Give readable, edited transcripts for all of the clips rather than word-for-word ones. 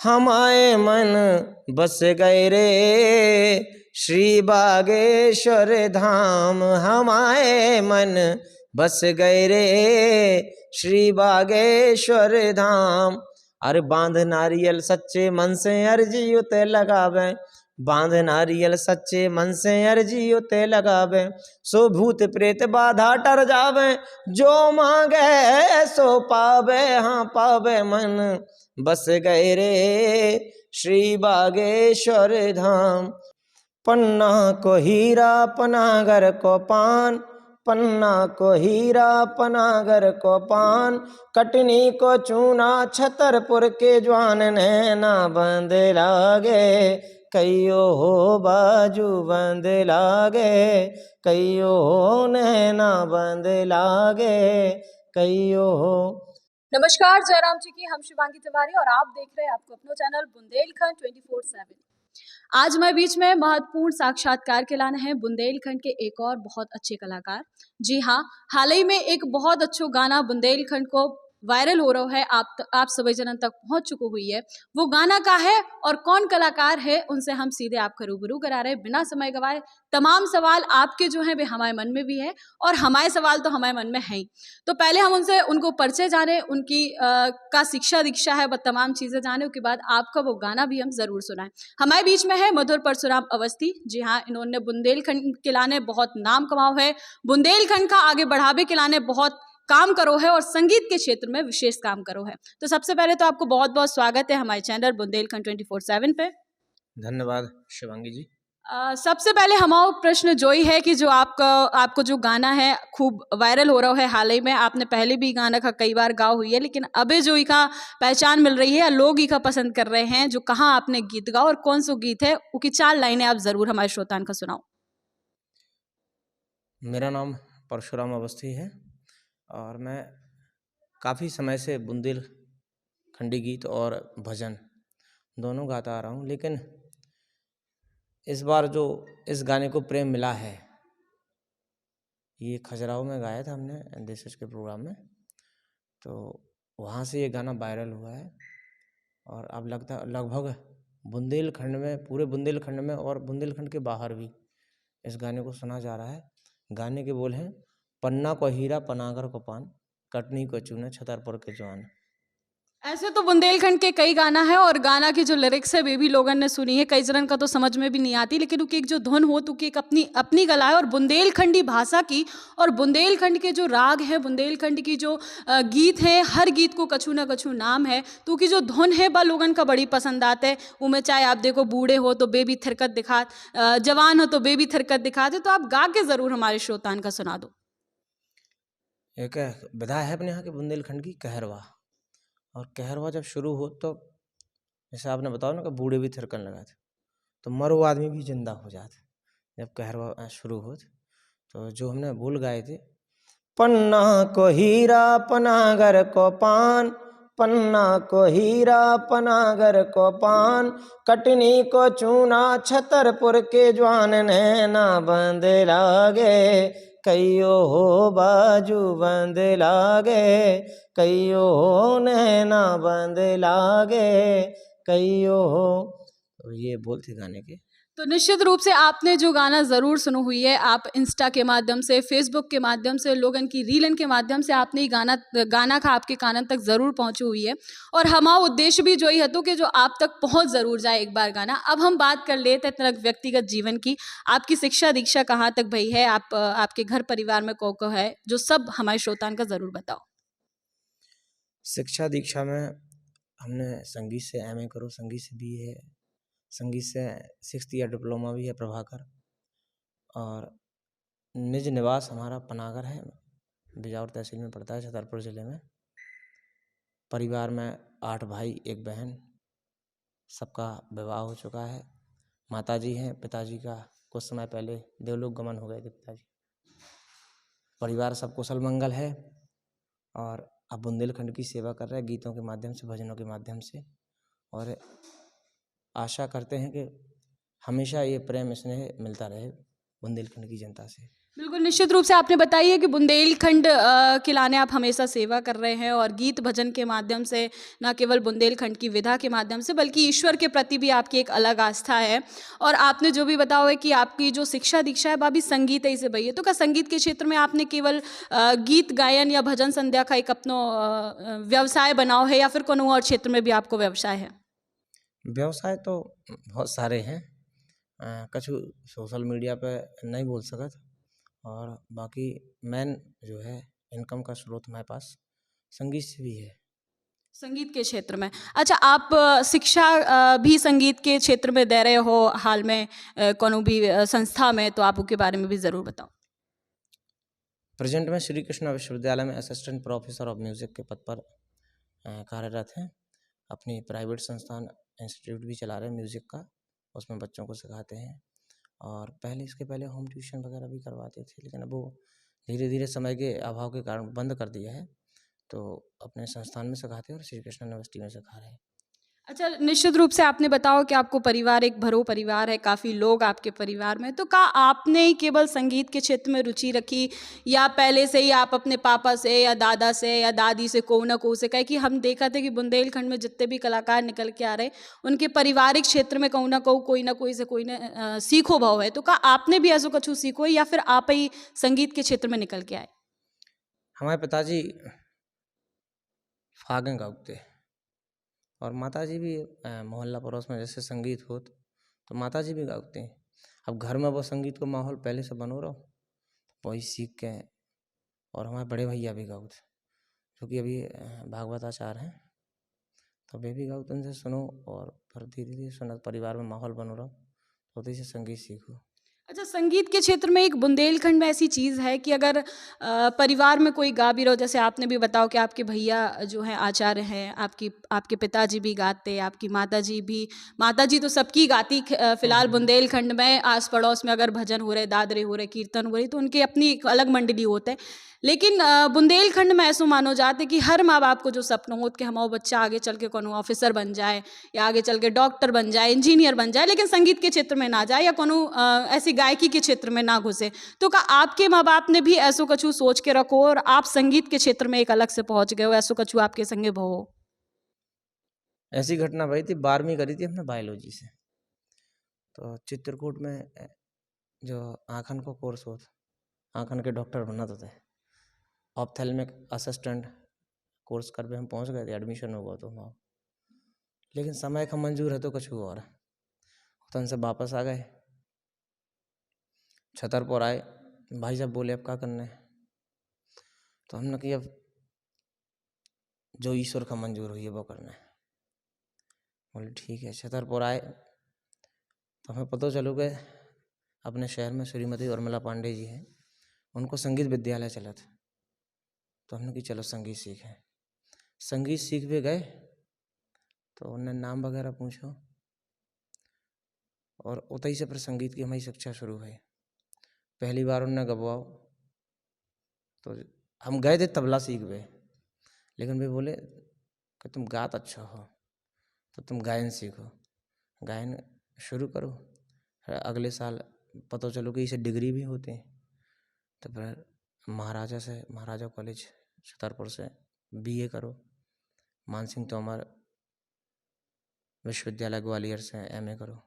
हमारे मन बस गए रे श्री बागेश्वर धाम। हमारे मन बस गए रे श्री बागेश्वर धाम। अरे बांध नारियल सच्चे मन से अर्जी उते लगावे, बांध नारियल सच्चे मन से अर्जी उते लगावे। सो भूत प्रेत बाधा टर जावे, जो मांगे सो पावे। हाँ पावे मन बस गए रे श्री बागेश्वर धाम। पन्ना को हीरा पनागर को पान, पन्ना को हीरा पनागर को पान। कटनी को चूना छतरपुर के ज्वान। नैना बंद लागे कईयो हो बाजू बंद लागे, कईयो हो नैना बंद लागे, कईयो हो। नमस्कार, जयराम जी की हम शिवांगी तिवारी और आप देख रहे हैं आपको अपना चैनल बुंदेलखंड 24/7। आज मैं बीच में महत्वपूर्ण साक्षात्कार के लाने हैं बुंदेलखंड के एक और बहुत अच्छे कलाकार। जी हाँ, हाल ही में एक बहुत अच्छा गाना बुंदेलखंड को वायरल हो रहा है, आप सभी जनन तक पहुंच चुकी हुई है। वो गाना का है और कौन कलाकार है, उनसे हम सीधे आपका रूबरू करा रहे हैं बिना समय गवाए। तमाम सवाल आपके जो हैं वे हमारे मन में भी है और हमारे सवाल तो हमारे मन में है ही। तो पहले हम उनको परिचय जाने, उनकी का शिक्षा दीक्षा है, वह तमाम चीज़ें जाने, उसके बाद आपका वो गाना भी हम ज़रूर सुनाएं। हमारे बीच में है मधुर परशुराम अवस्थी। जी हाँ, इन्होंने बुंदेलखंड के लाने बहुत नाम कमाओ है, बुंदेलखंड का आगे बढ़ावे के लाने बहुत काम करो है और संगीत के क्षेत्र में विशेष काम करो है। तो सबसे पहले तो आपको बहुत बहुत स्वागत है हमारे चैनल बुंदेलखंड 24/7 पे। धन्यवाद शिवांगी जी। सबसे पहले हमारा प्रश्न जो ही है कि जो आपको जो गाना है खूब वायरल हो रहा है हाल ही में, आपने पहले भी गाना का कई बार गाओ हुई है, लेकिन अबे जो इका पहचान मिल रही है, लोग इका पसंद कर रहे हैं, जो कहाँ आपने गीत गाओ और कौन सा गीत है, उसकी 4 लाइनें आप जरूर हमारे श्रोतान का सुनाओ। मेरा नाम परशुराम अवस्थी है और मैं काफ़ी समय से बुंदेलखंडी गीत और भजन दोनों गाता आ रहा हूँ, लेकिन इस बार जो इस गाने को प्रेम मिला है, ये खजुराहो में गाया था हमने देशज के प्रोग्राम में, तो वहाँ से ये गाना वायरल हुआ है और अब लगभग बुंदेलखंड में, पूरे बुंदेलखंड में और बुंदेलखंड के बाहर भी इस गाने को सुना जा रहा है। गाने के बोल हैं, पन्ना को हीरा पनागर को पान, कटनी को चूना छतरपुर के जवान। ऐसे तो बुंदेलखंड के कई गाना है और गाना की जो लिरिक्स है वे भी लोगों ने सुनी है, कई जनन का तो समझ में भी नहीं आती, लेकिन उनकी एक जो धुन हो तो एक अपनी अपनी कला है और बुंदेलखंडी भाषा की और बुंदेलखंड के जो राग है, बुंदेलखंड की जो गीत है, हर गीत को कछु ना कछु नाम है, तो की जो धुन है वह लोगन का बड़ी पसंद आते है। उनमें चाहे आप देखो बूढ़े हो तो बेबी थिरकत दिखा, जवान हो तो बेबी थिरकत दिखाते, तो आप गा के जरूर हमारे श्रोतान का सुना दो। एक विधा है अपने यहाँ के बुंदेलखंड की, कहरवा। और कहरवा जब शुरू हो तो जैसे आपने बताओ ना कि बूढ़े भी थिरकन लगा थे, तो मरो आदमी भी जिंदा हो जाते जब कहरवा शुरू हो। तो जो हमने बोल गाए थे, पन्ना को हीरा पनागर को पान, पन्ना को हीरा पनागर को पान। कटनी को चूना छतरपुर के ज्वान। नैना बंद लागे कईयो हो बाजू बंद लागे, कईयो हो नैना बंद लागे, कईयो हो। तो ये बोल थे गाने के। तो निश्चित रूप से आपने जो गाना ज़रूर सुनी हुई है, आप इंस्टा के माध्यम से, फेसबुक के माध्यम से, लोगन की रीलन के माध्यम से आपने ये गाना का आपके कानन तक ज़रूर पहुंची हुई है और हमारा उद्देश्य भी जो ही है तो कि जो आप तक पहुंच ज़रूर जाए एक बार गाना। अब हम बात कर लेते हैं तक व्यक्तिगत जीवन की। आपकी शिक्षा दीक्षा कहाँ तक भई है, आपके घर परिवार में को है, जो सब हमारे श्रोतान का ज़रूर बताओ। शिक्षा दीक्षा में हमने संगीत से एमए करो, संगीत से BA है, संगीत से 6th ईयर डिप्लोमा भी है प्रभाकर, और निज निवास हमारा पनागर है, बिजावर तहसील में पड़ता है, छतरपुर ज़िले में। परिवार में 8 भाई 1 बहन, सबका विवाह हो चुका है। माताजी हैं, पिताजी का कुछ समय पहले देवलोक गमन हो गए थे पिताजी। परिवार सब कुशल मंगल है और अब बुंदेलखंड की सेवा कर रहे हैं गीतों के माध्यम से, भजनों के माध्यम से, और आशा करते हैं कि हमेशा ये प्रेम स्नेह मिलता रहे बुंदेलखंड की जनता से। बिल्कुल, निश्चित रूप से आपने बताई है कि बुंदेलखंड के लाने आप हमेशा सेवा कर रहे हैं और गीत भजन के माध्यम से, ना केवल बुंदेलखंड की विधा के माध्यम से, बल्कि ईश्वर के प्रति भी आपकी एक अलग आस्था है। और आपने जो भी बताया है कि आपकी जो शिक्षा दीक्षा है, वह भी संगीत ही से भई है। तो क्या संगीत के क्षेत्र में आपने केवल गीत गायन या भजन संध्या का एक अपनो व्यवसाय बनाओ है, या फिर कोनो और क्षेत्र में भी आपको व्यवसाय है? व्यवसाय तो बहुत सारे हैं। कछु सोशल मीडिया पे नहीं बोल सकत, और बाकी मेन जो है इनकम का स्रोत हमारे पास संगीत से भी है। संगीत के क्षेत्र में। अच्छा, आप शिक्षा भी संगीत के क्षेत्र में दे रहे हो हाल में कोनो भी संस्था में, तो आप उसके बारे में भी ज़रूर बताओ। प्रेजेंट में श्री कृष्णा विश्वविद्यालय में असिस्टेंट प्रोफेसर ऑफ म्यूज़िक के पद पर कार्यरत हैं। अपनी प्राइवेट संस्थान इंस्टीट्यूट भी चला रहे हैं म्यूज़िक का, उसमें बच्चों को सिखाते हैं। और इसके पहले होम ट्यूशन वगैरह भी करवाते थे, लेकिन अब वो धीरे धीरे समय के अभाव के कारण बंद कर दिया है। तो अपने संस्थान में सिखाते हैं और श्री कृष्णा यूनिवर्सिटी में सिखा रहे हैं। अच्छा, निश्चित रूप से आपने बताओ कि आपको परिवार एक भरो परिवार है, काफ़ी लोग आपके परिवार में। तो क्या आपने ही केवल संगीत के क्षेत्र में रुचि रखी, या पहले से ही आप अपने पापा से या दादा से या दादी से को न को से कहे कि हम देखा थे कि बुंदेलखंड में जितने भी कलाकार निकल के आ रहे, उनके पारिवारिक क्षेत्र में कहूँ ना कहूँ कोई ना कोई से कोई ने सीखो भाव है। तो क्या आपने भी ऐसा कुछ सीखो, या फिर आप ही संगीत के क्षेत्र में निकल के आए? हमारे पिताजी फागें गाते, और माताजी भी मोहल्ला पड़ोस में जैसे संगीत हो तो माताजी भी गाते हैं। अब घर में वो संगीत को माहौल पहले से बनो रहो, वही सीख के। और हमारे बड़े भैया भी गाते, जो कि अभी भागवताचार्य हैं, तो वे भी गाते, उनसे सुनो और फिर धीरे धीरे सुनो, परिवार में माहौल बनो रहो, तो उसी से संगीत सीखो। अच्छा, संगीत के क्षेत्र में एक बुंदेलखंड में ऐसी चीज़ है कि अगर परिवार में कोई गा भी रहो, जैसे आपने भी बताओ कि आपके भैया जो हैं आचार्य हैं, आपके पिताजी भी गाते, आपकी माताजी भी। माताजी तो सबकी गाती, फिलहाल बुंदेलखंड में आस पड़ोस में अगर भजन हो रहे, दादरे हो रहे, कीर्तन हो रही, तो उनकी अपनी एक अलग मंडली होते हैं। लेकिन बुंदेलखंड में ऐसा मानो जाते कि हर माँ बाप को जो सपना हो कि हमारा बच्चा आगे चल के कोनो ऑफिसर बन जाए, या आगे चल के डॉक्टर बन जाए, इंजीनियर बन जाए, लेकिन संगीत के क्षेत्र में ना जाए, या कोनो ऐसी गायकी के क्षेत्र में ना घुसे। तो क्या आपके माँ बाप ने भी ऐसो कछु सोच के रखो और आप संगीत के क्षेत्र में एक अलग से पहुंच गए हो, ऐसो कछु आपके संगे भो? ऐसी घटना भाई थी, 12वीं करी थी हमने बायोलॉजी से। तो चित्रकूट में जो आँखन को कोर्स होता, आँखन के डॉक्टर बनना तो थे, ऑप्थेल्मिक असिस्टेंट कोर्स कर पे हम पहुंच गए थे, एडमिशन हो गया तो वहाँ। लेकिन समय का मंजूर है तो कुछ हुआ, और तन से वापस आ गए, छतरपुर आए। भाई साहब बोले अब क्या करना है, तो हमने कहा अब जो ईश्वर का मंजूर हुई है वो करना है। बोले ठीक है। छतरपुर आए तो हमें पता चलो गए अपने शहर में श्रीमती उर्मिला पांडे जी हैं, उनको संगीत विद्यालय चला था। तो हमने कि चलो संगीत सीखें। संगीत सीख भी गए, तो उन्होंने नाम वगैरह पूछो, और उतई से फिर संगीत की हमारी शिक्षा शुरू हुई। पहली बार उन्होंने गवाओ, तो हम गए थे तबला सीख गए, लेकिन वे बोले कि तुम गात अच्छा हो तो तुम गायन सीखो, गायन शुरू करो। फिर अगले साल पता चलो कि इसे डिग्री भी होते हैं। तो फिर महाराजा कॉलेज छतरपुर से बीए करो, मानसिंह तोमर विश्वविद्यालय ग्वालियर से एमए करो।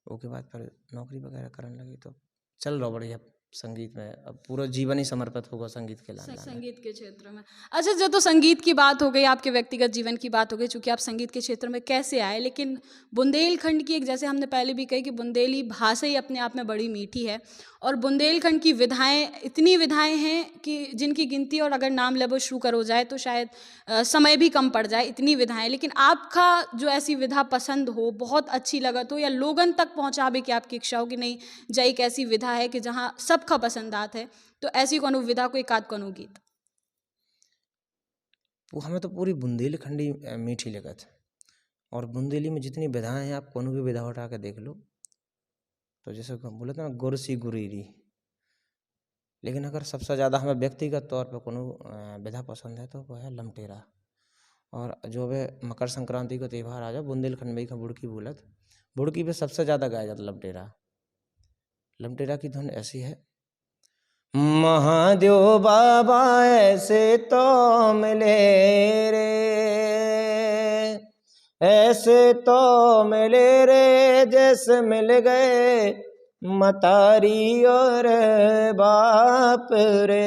उसके बाद फिर नौकरी वगैरह करने लगी, तो चल रहा बढ़िया संगीत में। अब पूरा जीवन ही समर्पित होगा संगीत के लाने। संगीत के क्षेत्र में। अच्छा, जब तो संगीत की बात हो गई, आपके व्यक्तिगत जीवन की बात हो गई, चूंकि आप संगीत के क्षेत्र में कैसे आए, लेकिन बुंदेलखंड की एक, जैसे हमने पहले भी कही कि बुंदेली भाषा ही अपने आप में बड़ी मीठी है, और बुंदेलखंड की विधाएं, इतनी विधाएं हैं कि जिनकी गिनती और अगर नाम लेवल शुरू करो जाए तो शायद समय भी कम पड़ जाए, इतनी विधाएं। लेकिन आपका जो ऐसी विधा पसंद हो, बहुत अच्छी लगत हो, या लोगन तक पहुंचावे की आपकी इच्छा हो कि नहीं जय एक ऐसी विधा है कि जहाँ सबका पसंद आत है, तो ऐसी कोनो विधा को एक आध कोनो गीत? वो हमें तो पूरी बुंदेलखंडी मीठी लगत है। और बुंदेली में जितनी विधाएं हैं, आप कोनो भी विधा उठा के देख लो, तो जैसे बोले थे ना गुर सी गुरीरी। लेकिन अगर सबसे ज़्यादा हमें व्यक्तिगत तौर पर कोनो विधा पसंद है तो वह है लमटेरा। और जो वे मकर संक्रांति का त्यौहार आ जाए, बुंदेलखंड में ही बुड़की बोलत, बुड़की पे सबसे ज़्यादा गाया जाता लमटेरा। लमटेरा की धुन ऐसी है महादेव बाबा ऐसे तो मिले रे, ऐसे तो मिले रे जैसे मिल गए मतारी और बाप रे,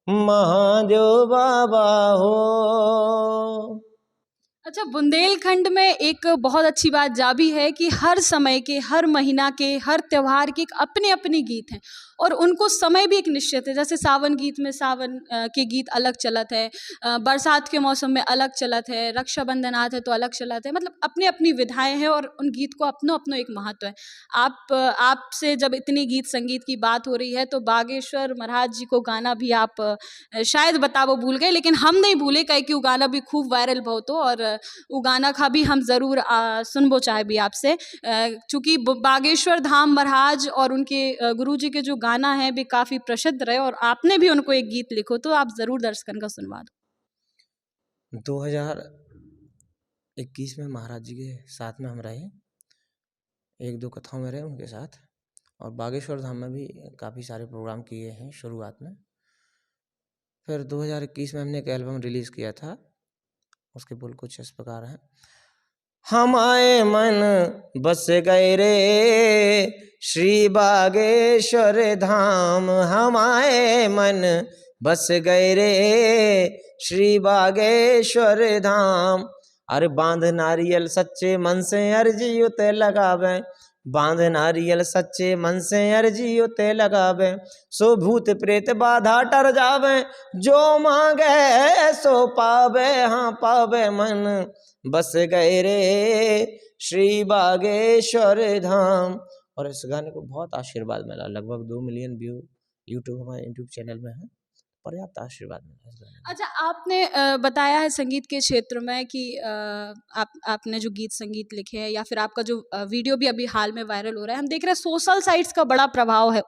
महादेव बाबा हो। अच्छा, बुंदेलखंड में एक बहुत अच्छी बात जा भी है कि हर समय के, हर महीना के, हर त्योहार के एक अपने अपने गीत हैं और उनको समय भी एक निश्चित है। जैसे सावन गीत में सावन के गीत अलग चलत है, बरसात के मौसम में अलग चलत है, रक्षाबंधन आते है तो अलग चलत है। मतलब अपनी अपनी विधाएं हैं और उन गीत को अपनो अपनो एक महत्व है। आपसे जब इतनी गीत संगीत की बात हो रही है तो बागेश्वर महाराज जी को गाना भी आप शायद बताबो भूल गए, लेकिन हम नहीं भूले, कहे कि वो गाना भी खूब वायरल बहुत हो और वो गाना का भी हम ज़रूर सुनबो चाहे भी आपसे, चूँकि बागेश्वर धाम महाराज और उनके गुरु जी के जो गाना है भी काफ़ी प्रसिद्ध रहे और आपने भी उनको एक गीत लिखो, तो आप ज़रूर दर्शकन का सुनवा दो। 2021 में महाराज जी के साथ में हम रहे, एक दो कथाओं में रहे उनके साथ, और बागेश्वर धाम में भी काफ़ी सारे प्रोग्राम किए हैं शुरुआत में। फिर 2021 में हमने एक एल्बम रिलीज़ किया था, उसके बोल कुछ इस प्रकार हैं। हम आए मन बस गए रे श्री बागेश्वर धाम, हम आए मन बस गए रे श्री बागेश्वर धाम। अरे बांध नारियल सच्चे मन से अर्जी उते लगावे, बांध नारियल सच्चे मन से अर्जी उते लगावे, सो भूत प्रेत बाधा टर जावे, जो मांगे सो पावे, हाँ पावे मन बस गए रे श्री बागेश्वर धाम। और इस गाने को बहुत आशीर्वाद मिला, लगभग 2 मिलियन व्यू हमारे यूट्यूब चैनल में है, पर्याप्त आशीर्वाद मिला इस गाने में। अच्छा, आपने बताया है संगीत के क्षेत्र में कि आपने जो गीत संगीत लिखे हैं या फिर आपका जो वीडियो भी अभी हाल में वायरल हो रहा है, हम देख रहे हैं सोशल साइट्स का बड़ा प्रभाव है,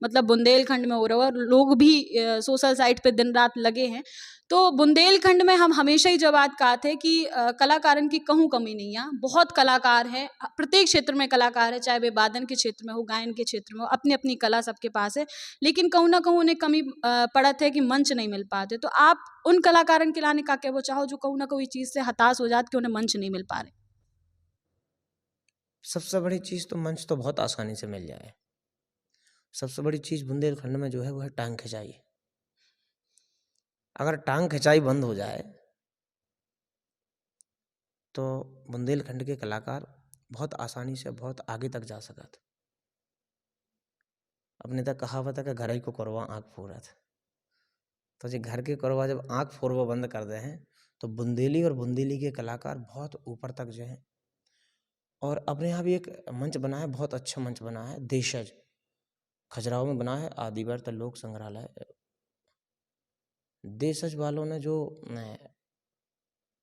मतलब बुंदेलखंड में हो रहा है और लोग भी सोशल साइट पे दिन रात लगे हैं। तो बुंदेलखंड में हम हमेशा ही जो बात कहा थे कि कलाकारन की कहूँ कमी नहीं है, बहुत कलाकार है, प्रत्येक क्षेत्र में कलाकार है, चाहे वे वादन के क्षेत्र में हो, गायन के क्षेत्र में हो, अपनी अपनी कला सबके पास है, लेकिन कहूँ ना कहूँ उन्हें कमी पड़त है कि मंच नहीं मिल पाते। तो आप उन कलाकारन के लाने का क्या वो चाहो जो कहूँ ना कहूँ इस चीज़ से हताश हो जाते कि उन्हें मंच नहीं मिल पा रहे? सबसे बड़ी चीज़ तो मंच तो बहुत आसानी से मिल जाए। सबसे बड़ी चीज़ बुंदेलखंड में जो है वो है टांग खिंचाई। अगर टांग खिंचाई बंद हो जाए तो बुंदेलखंड के कलाकार बहुत आसानी से बहुत आगे तक जा सकत। अपने तक कहावत है कि घर ही को करवा आँख फोड़त। तो जो घर के करवा जब आँख फोड़वा बंद कर दे हैं तो बुंदेली और बुंदेली के कलाकार बहुत ऊपर तक जो है। और अपने यहाँ भी एक मंच बना है, बहुत अच्छा मंच बना है, देशज खजुराहो में बना है, आदिवर्त लोक संग्रहालय। देशज वालों ने जो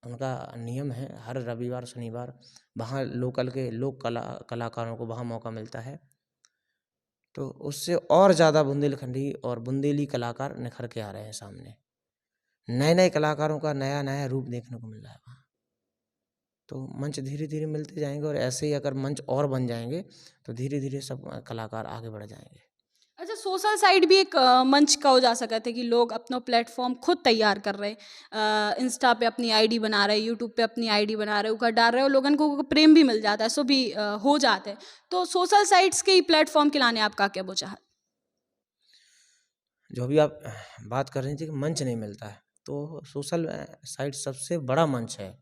उनका नियम है, हर रविवार शनिवार वहाँ लोकल के लोक कलाकारों को वहाँ मौका मिलता है, तो उससे और ज़्यादा बुंदेलखंडी और बुंदेली कलाकार निखर के आ रहे हैं सामने। नए नए कलाकारों का नया नया रूप देखने को मिल रहा है वहाँ। तो मंच धीरे धीरे मिलते जाएंगे और ऐसे ही अगर मंच और बन जाएंगे तो धीरे धीरे सब कलाकार आगे बढ़ जाएंगे। अच्छा, सोशल साइट भी एक मंच का हो जा सकता है कि लोग अपना प्लेटफॉर्म खुद तैयार कर रहे हैं, इंस्टा पे अपनी आईडी बना रहे हैं, यूट्यूब पे अपनी आईडी बना रहे हैं, ऊपर डाल रहे हैं और लोगों को प्रेम भी मिल जाता है, सो भी हो जाते हैं। तो सोशल साइट्स के ही प्लेटफॉर्म के लाने आपका क्या बोझा है? जो भी आप बात कर रही थी कि मंच नहीं मिलता है, तो सोशल साइट सबसे बड़ा मंच है,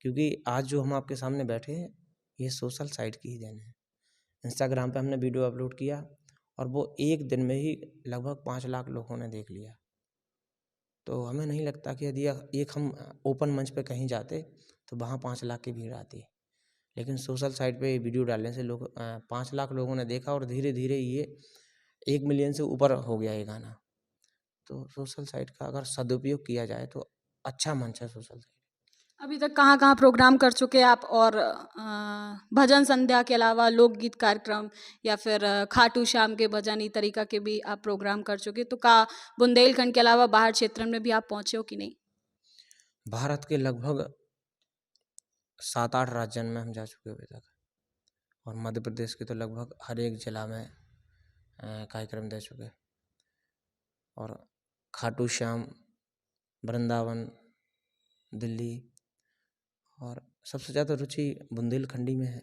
क्योंकि आज जो हम आपके सामने बैठे हैं ये सोशल साइट की ही देन है। इंस्टाग्राम पे हमने वीडियो अपलोड किया और वो एक दिन में ही लगभग 5 लाख लोगों ने देख लिया। तो हमें नहीं लगता कि यदि एक हम ओपन मंच पे कहीं जाते तो वहाँ 5 लाख की भीड़ आती, लेकिन सोशल साइट पे वीडियो डालने से लोग 5 लाख लोगों ने देखा और धीरे धीरे ये 1 मिलियन से ऊपर हो गया ये गाना। तो सोशल साइट का अगर सदुपयोग किया जाए तो अच्छा मंच है सोशल साइट। अभी तक कहाँ कहाँ प्रोग्राम कर चुके हैं आप? और भजन संध्या के अलावा लोकगीत कार्यक्रम या फिर खाटू श्याम के भजन ई तरीका के भी आप प्रोग्राम कर चुके, तो का बुंदेलखंड के अलावा बाहर क्षेत्र में भी आप पहुँचे हो कि नहीं? भारत के लगभग 7-8 राज्यों में हम जा चुके अभी तक, और मध्य प्रदेश के तो लगभग हर एक जिला में कार्यक्रम दे चुके। और खाटू श्याम, वृंदावन, दिल्ली, और सबसे ज़्यादा रुचि बुंदेलखंडी में है।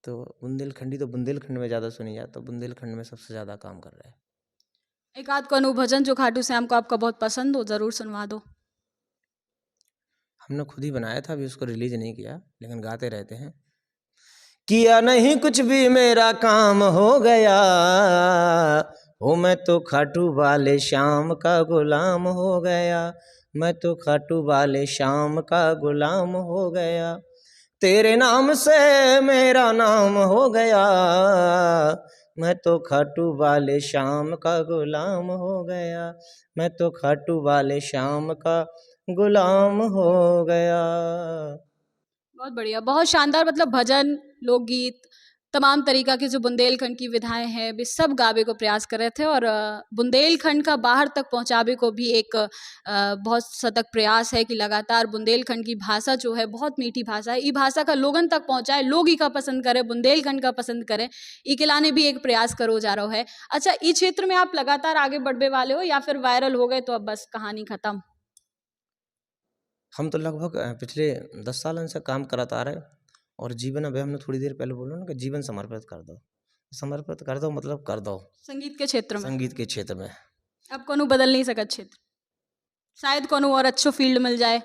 तो बुंदेलखंडी तो बुंदेलखंड में ज़्यादा सुनी जाती, तो बुंदेलखंड में सबसे ज़्यादा काम कर रहा है। एक आध को अनुभजन जो खाटू श्याम को आपका बहुत पसंद हो, ज़रूर सुनवा दो। हमने खुद ही बनाया था, अभी उसको रिलीज नहीं किया, लेकिन गाते रहते हैं। किया नहीं कुछ भी मेरा काम हो गया, ओ मैं तो खाटू वाले श्याम का गुलाम हो गया, मैं तो खाटू वाले श्याम का गुलाम हो गया। तेरे नाम से मेरा नाम हो गया, मैं तो खाटू वाले श्याम का गुलाम हो गया, मैं तो खाटू वाले श्याम का गुलाम हो गया। बहुत बढ़िया, बहुत शानदार। मतलब भजन, लोकगीत, तमाम तरीका की जो बुंदेलखंड की विधाएं हैं वे सब गावे को प्रयास कर रहे थे, और बुंदेलखंड का बाहर तक पहुंचावे को भी एक बहुत सतत प्रयास है कि लगातार बुंदेलखंड की भाषा जो है बहुत मीठी भाषा है, ई भाषा का लोगन तक पहुंचाए, लोग ई का पसंद करें, बुंदेलखंड का पसंद करें, ई के लाने भी एक प्रयास करो जा रहा है। अच्छा, ई क्षेत्र में आप लगातार आगे बढ़ने वाले हो या फिर वायरल हो गए तो अब बस कहानी खत्म? हम तो लगभग पिछले 10 सालन से काम कराते आ रहे, और जीवन, अभी हमने थोड़ी देर पहले बोला ना कि जीवन समर्पित कर दो। समर्पित कर दो मतलब कर दो संगीत के क्षेत्र में। संगीत के क्षेत्र में। अब कोनो बदल नहीं सकत क्षेत्र, शायद कोनो और अच्छो फील्ड मिल जाए,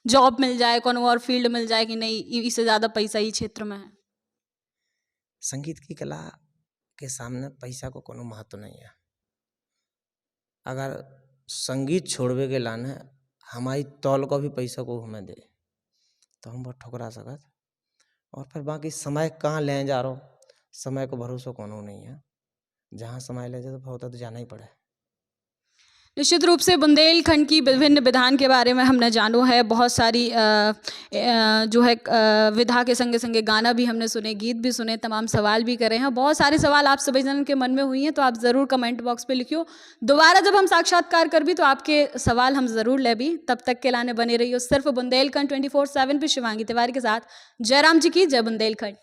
जॉब मिल जाए, कोनो और फील्ड मिल जाए कि नहीं इससे ज़्यादा पैसा ही क्षेत्र में है। संगीत की कला के सामने पैसा को कोनो महत्व नहीं है। अगर संगीत छोड़वे के लाने हमारी तौल को भी पैसा को हमें दे तो हम बहुत ठुकरा सकत, और फिर बाकी समय कहाँ ले जा रहा, समय को भरोसा कोनो नहीं है, जहाँ समय ले जाए तो होता तो जाना ही पड़े। निश्चित रूप से बुंदेलखंड की विभिन्न विधान के बारे में हमने जानो है, बहुत सारी जो है विधा के संगे संगे गाना भी हमने सुने, गीत भी सुने, तमाम सवाल भी करे हैं। बहुत सारे सवाल आप सभी जन के मन में हुई हैं, तो आप ज़रूर कमेंट बॉक्स पे लिखियो। दोबारा जब हम साक्षात्कार कर भी तो आपके सवाल हम ज़रूर ले भी। तब तक के लाने बने रहियो सिर्फ बुंदेलखंड 24/7 पे शिवांगी तिवारी के साथ। जयराम जी की जय बुंदेलखंड।